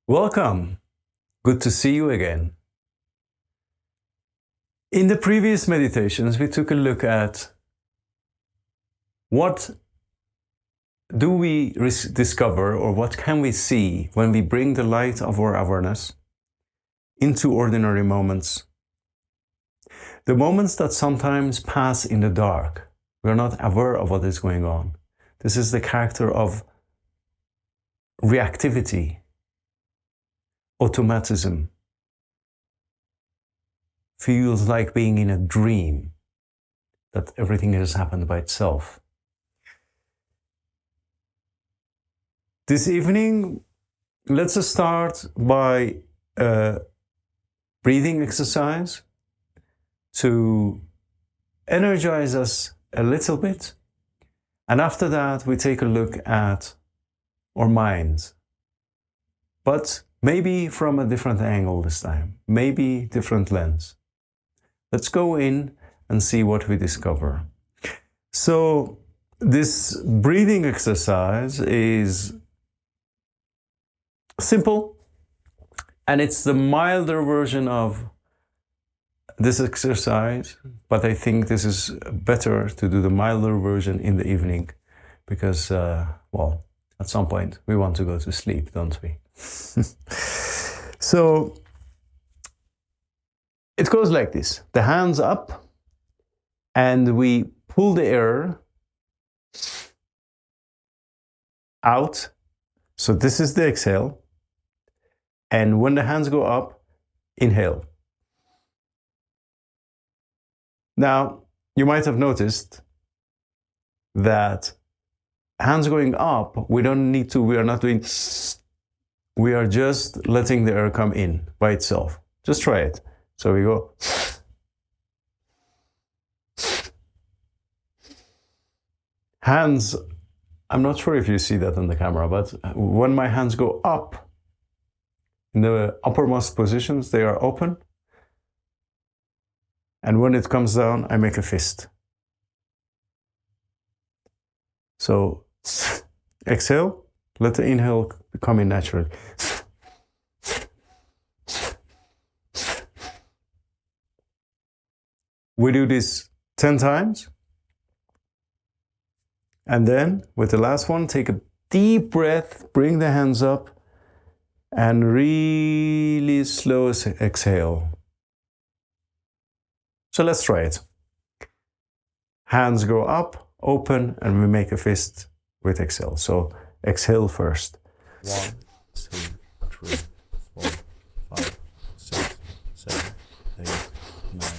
Welcome. Good to see you again. In the previous meditations, we took a look at what do we discover, or what can we see when we bring the light of our awareness into ordinary moments. The moments that sometimes pass in the dark. We are not aware of what is going on. This is the character of reactivity, automatism. Feels like being in a dream, that everything has happened by itself. This evening, let's start by a breathing exercise to energize us a little bit. And after that, we take a look at our minds. But maybe from a different angle this time, maybe different lens. Let's go in and see what we discover. So this breathing exercise is simple, and it's the milder version of this exercise, but I think this is better to do the milder version in the evening because, well, at some point we want to go to sleep, don't we? So it goes like this. The hands up, and we pull the air out. So this is the exhale. And when the hands go up, inhale. Now, you might have noticed that hands going up, we don't need to, we are not doing, we are just letting the air come in by itself. Just try it. So we go. Hands, I'm not sure if you see that on the camera, but when my hands go up, in the uppermost positions, they are open. And when it comes down, I make a fist. So exhale, let the inhale come in naturally. We do this 10 times. And then with the last one, take a deep breath, bring the hands up, and really slow exhale. So let's try it. Hands go up, open, and we make a fist with exhale. So exhale first. 1, 2, 3, 4, 5, 6, 7, 8, 9,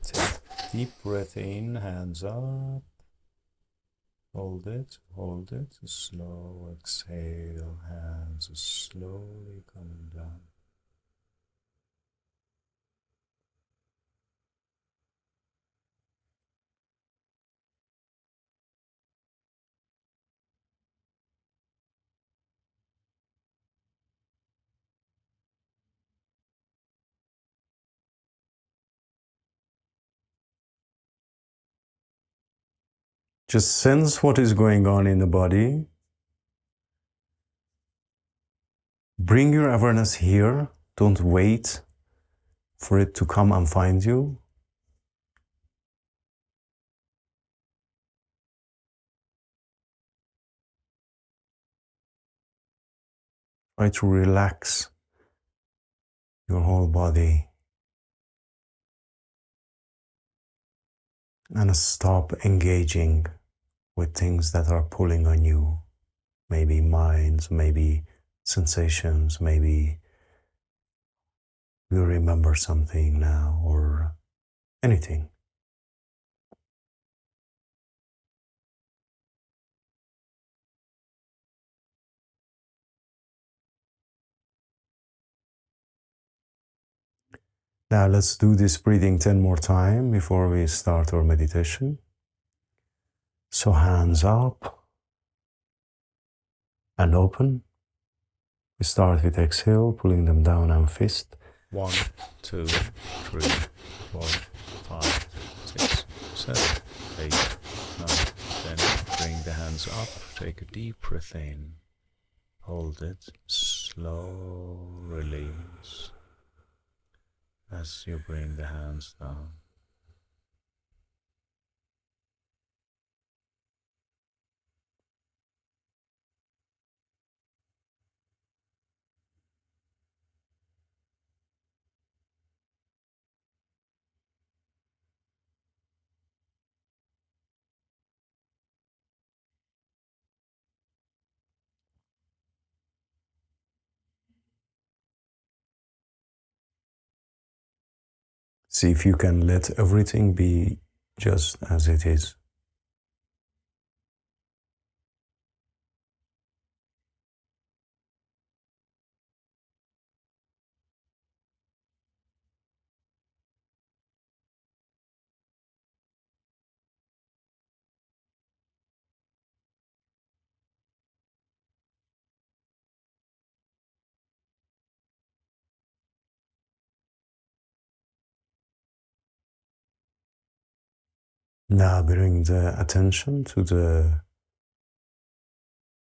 10. Deep breath in, hands up. Hold it, slow exhale, hands slowly coming down. Just sense what is going on in the body. Bring your awareness here. Don't wait for it to come and find you. Try to relax your whole body and stop engaging with things that are pulling on you. Maybe minds, maybe sensations, maybe you remember something now, or anything. Now let's do this breathing 10 more times before we start our meditation. So hands up and open. We start with exhale, pulling them down and fist. 1, 2, 3, 4, 5, 6, 7, 8, 9, 10. Bring the hands up, take a deep breath in. Hold it, slow slow release as you bring the hands down. See if you can let everything be just as it is. Now bring the attention to the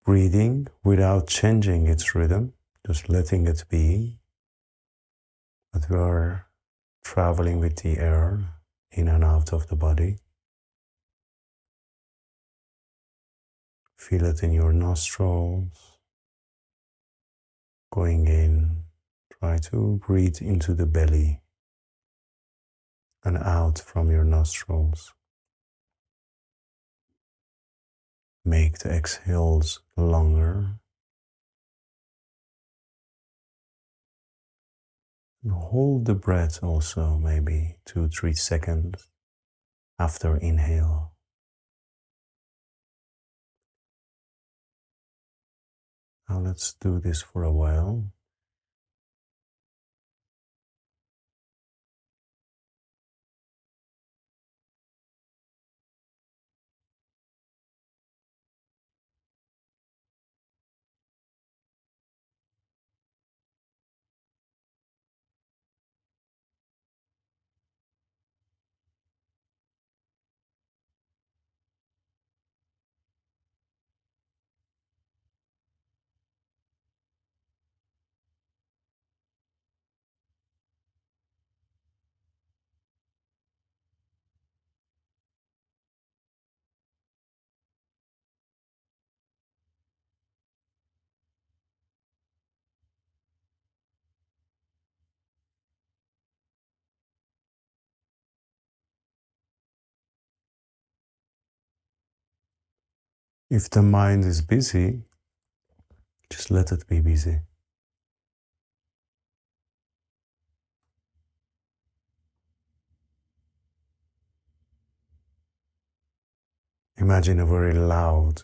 breathing without changing its rhythm, just letting it be. But we are traveling with the air in and out of the body. Feel it in your nostrils, going in. Try to breathe into the belly and out from your nostrils. Make the exhales longer. And hold the breath also, maybe 2-3 seconds after inhale. Now let's do this for a while. If the mind is busy, just let it be busy. Imagine a very loud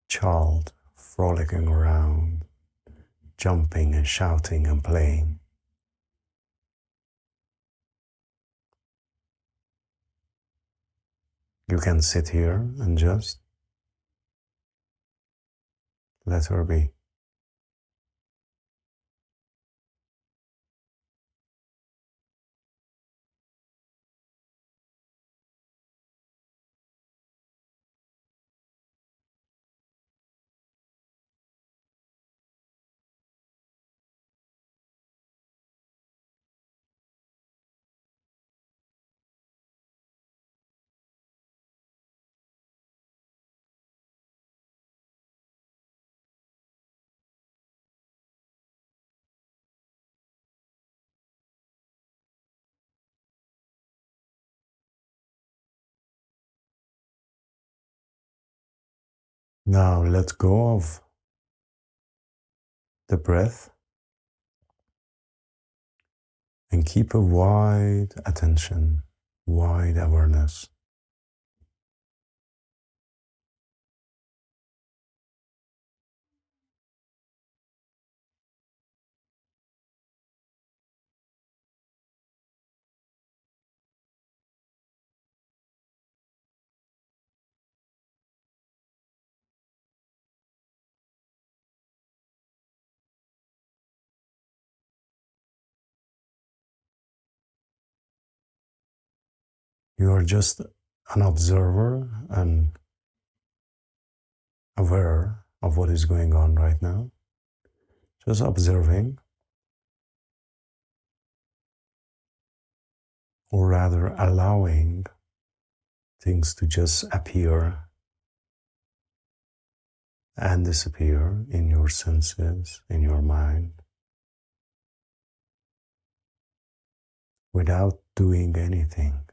child frolicking around, jumping and shouting and playing. You can sit here and just let her be. Now let go of the breath and keep a wide attention, wide awareness. You are just an observer and aware of what is going on right now. just observing, or rather allowing things to just appear and disappear in your senses, in your mind, without doing anything.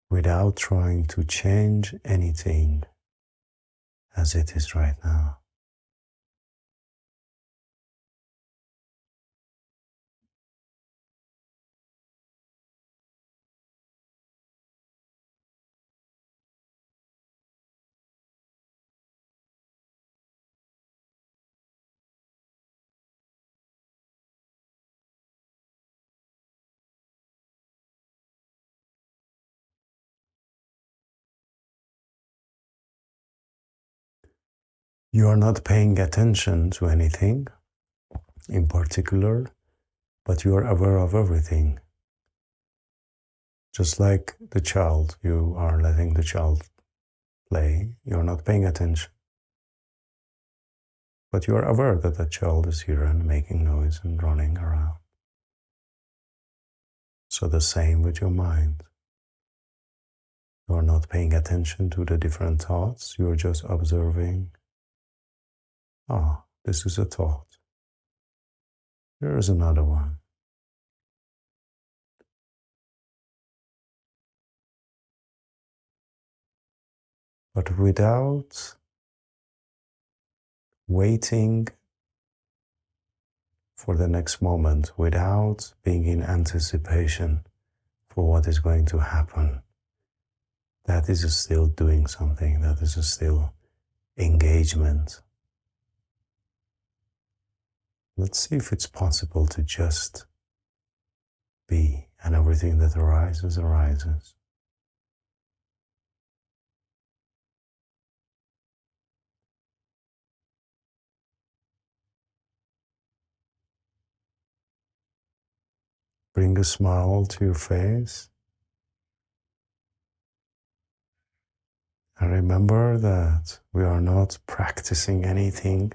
Without trying to change anything as it is right now. You are not paying attention to anything in particular, but you are aware of everything. Just like the child, you are letting the child play, you're not paying attention. But you are aware that the child is here and making noise and running around. So the same with your mind. You are not paying attention to the different thoughts, you are just observing. Ah, this is a thought. There is another one. But without waiting for the next moment, without being in anticipation for what is going to happen, that is still doing something, that is still engagement. Let's see if it's possible to just be, and everything that arises, arises. Bring a smile to your face. And remember that we are not practicing anything.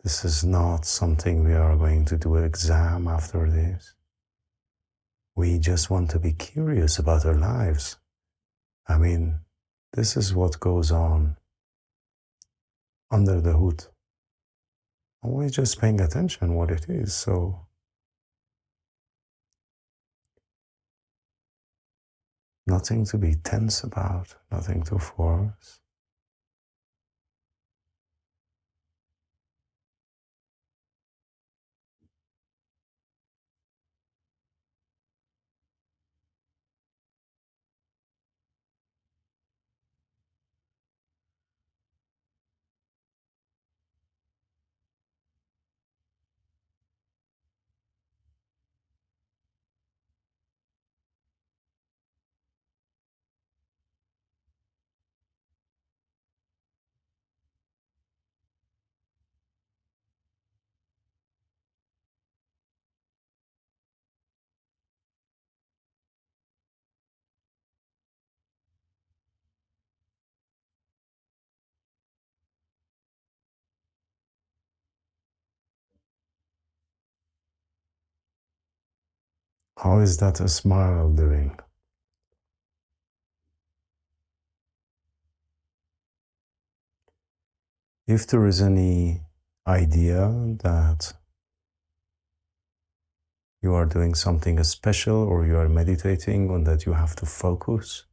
This is not something we are going to do an exam after this. We just want to be curious about our lives. I mean, this is what goes on under the hood. And we're just paying attention what it is. So nothing to be tense about, nothing to force. How is that a smile doing? If there is any idea that you are doing something special or you are meditating on that you have to focus,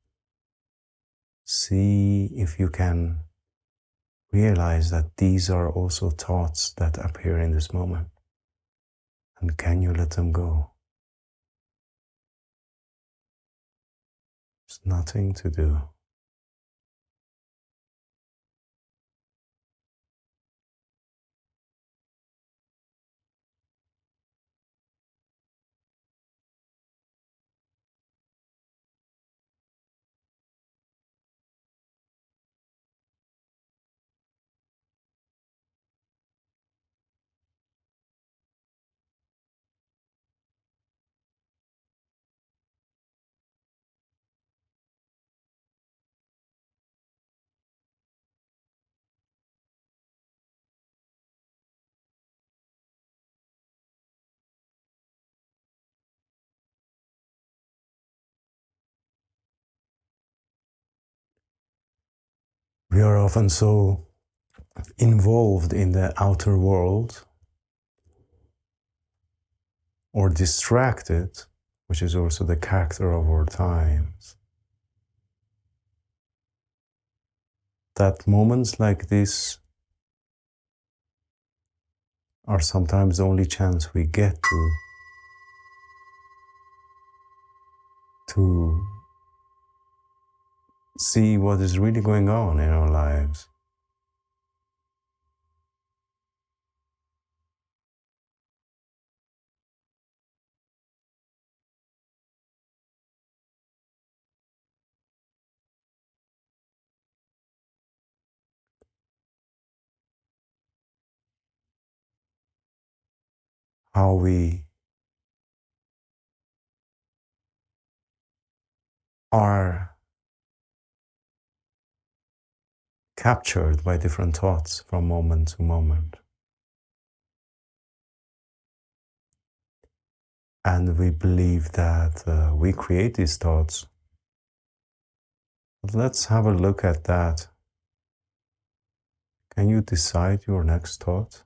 see if you can realize that these are also thoughts that appear in this moment. And can you let them go? There's nothing to do. We are often so involved in the outer world or distracted, which is also the character of our times, that moments like this are sometimes the only chance we get to see what is really going on in our lives. How we are captured by different thoughts from moment to moment. And we believe that we create these thoughts. But let's have a look at that. Can you decide your next thought?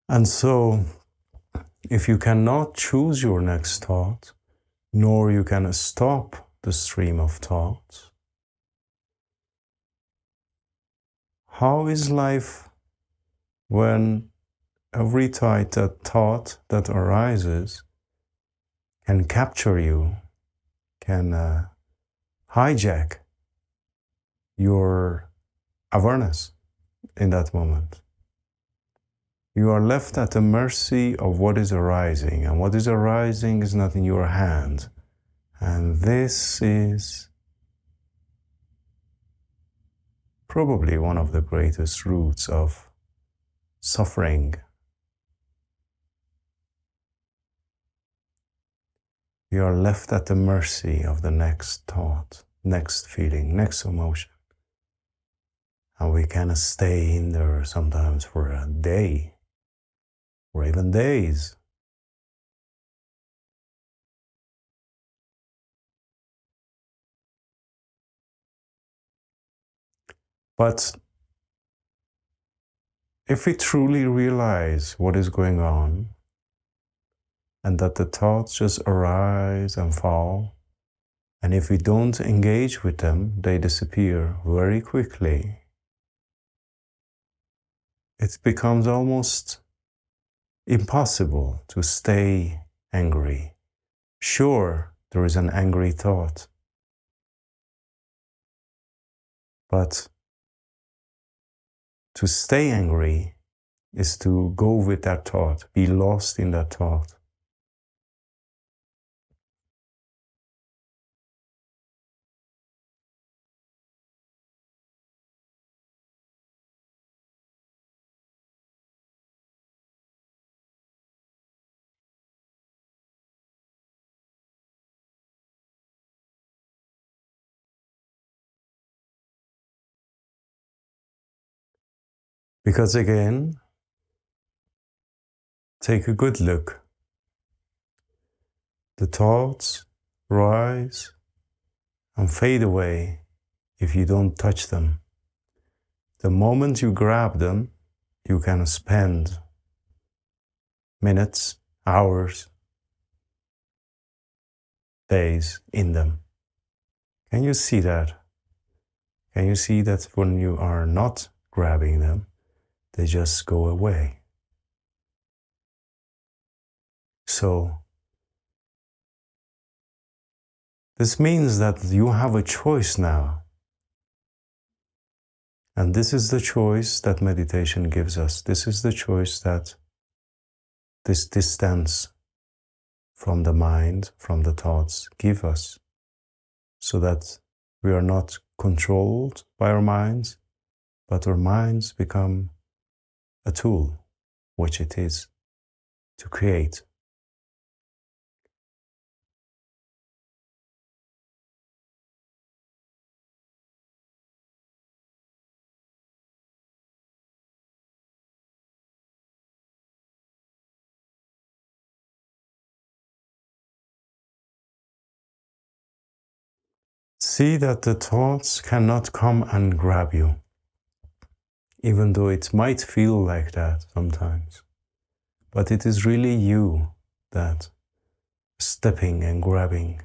And so, if you cannot choose your next thought, nor you can stop the stream of thoughts, how is life when every thought that arises can capture you, can hijack your awareness in that moment? You are left at the mercy of what is arising, and what is arising is not in your hand. And this is probably one of the greatest roots of suffering. We are left at the mercy of the next thought, next feeling, next emotion. And we can stay in there sometimes for a day, or even days. But if we truly realize what is going on, and that the thoughts just arise and fall, and if we don't engage with them, they disappear very quickly. It becomes almost impossible to stay angry. Sure, there is an angry thought, but to stay angry is to go with that thought, be lost in that thought. Because again, take a good look. The thoughts rise and fade away if you don't touch them. The moment you grab them, you can spend minutes, hours, days in them. Can you see that? Can you see that when you are not grabbing them, they just go away? So, this means that you have a choice now. And this is the choice that meditation gives us. This is the choice that this distance from the mind, from the thoughts, give us, so that we are not controlled by our minds, but our minds become a tool, which it is, to create. See that the thoughts cannot come and grab you, even though it might feel like that sometimes. But it is really you that stepping and grabbing.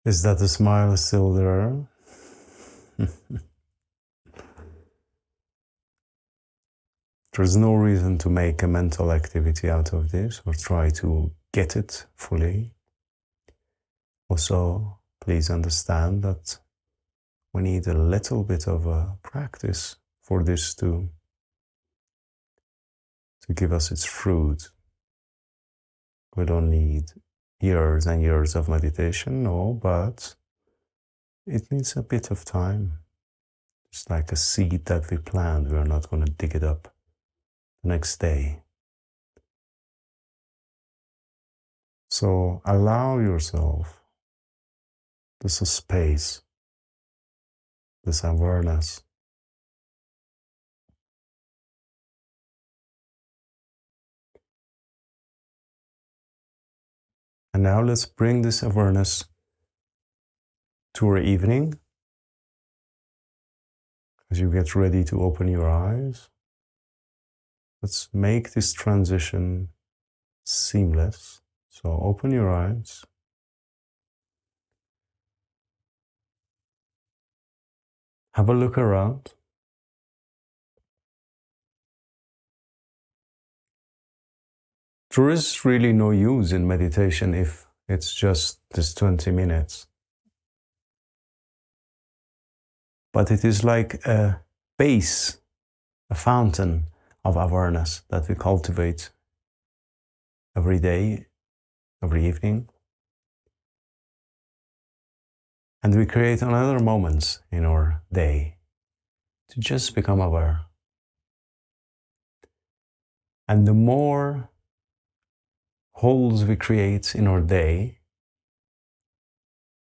Is that the smile still there? There's no reason to make a mental activity out of this or try to get it fully. Also, please understand that we need a little bit of a practice for this to give us its fruit. We don't need years and years of meditation, no, but it needs a bit of time. It's like a seed that we plant. We're not going to dig it up the next day. So allow yourself this space, this awareness. And now let's bring this awareness to our evening. As you get ready to open your eyes, let's make this transition seamless. So open your eyes. Have a look around. There is really no use in meditation if it's just this 20 minutes. But it is like a base, a fountain of awareness that we cultivate every day, every evening. And we create another moments in our day to just become aware. And the more holes we create in our day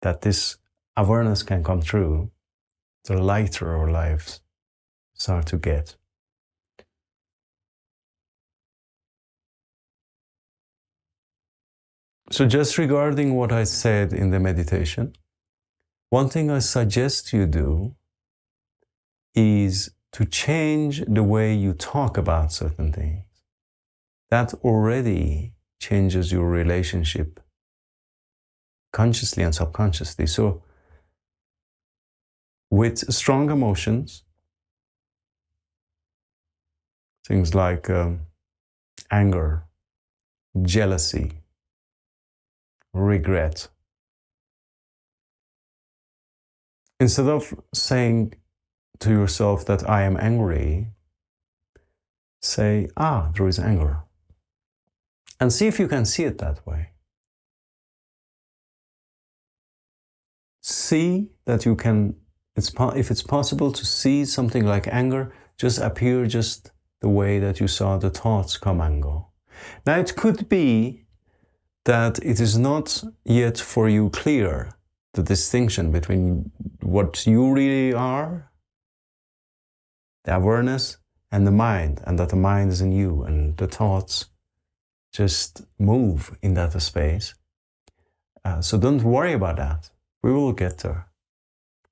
that this awareness can come through, the lighter our lives start to get. So just regarding what I said in the meditation, one thing I suggest you do is to change the way you talk about certain things. That already changes your relationship consciously and subconsciously. So with strong emotions, things like anger, jealousy, regret, instead of saying to yourself that I am angry, say, there is anger. And see if you can see it that way. See that you can, if it's possible to see something like anger, just appear just the way that you saw the thoughts come and go. Now it could be that it is not yet for you clear the distinction between what you really are, the awareness, and the mind, and that the mind is in you and the thoughts just move in that space. So don't worry about that. We will get there.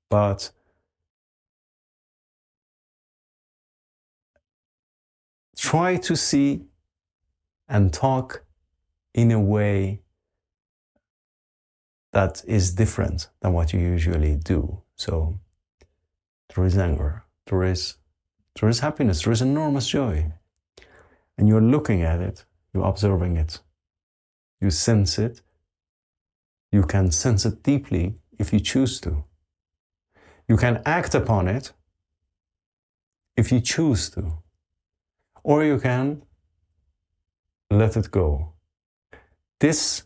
But try to see and talk in a way that is different than what you usually do. So there is anger, there is happiness, there is enormous joy. And you're looking at it, you're observing it, you sense it. You can sense it deeply if you choose to. You can act upon it if you choose to. Or you can let it go. This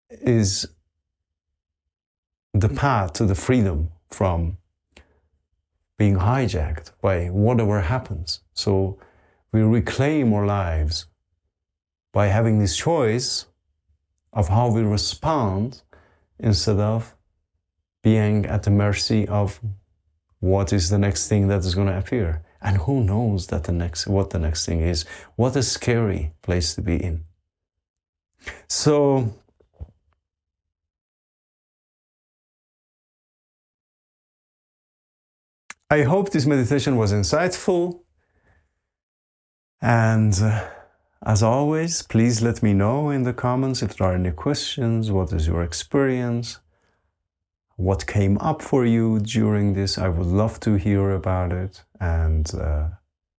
is the path to the freedom from being hijacked by whatever happens. So we reclaim our lives by having this choice of how we respond instead of being at the mercy of what is the next thing that is going to appear. And who knows that what the next thing is. What a scary place to be in. So I hope this meditation was insightful. And as always, please let me know in the comments if there are any questions. What is your experience? What came up for you during this? I would love to hear about it. And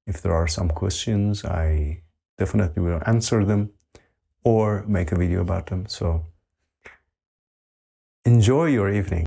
if there are some questions, I definitely will answer them or make a video about them. So enjoy your evening.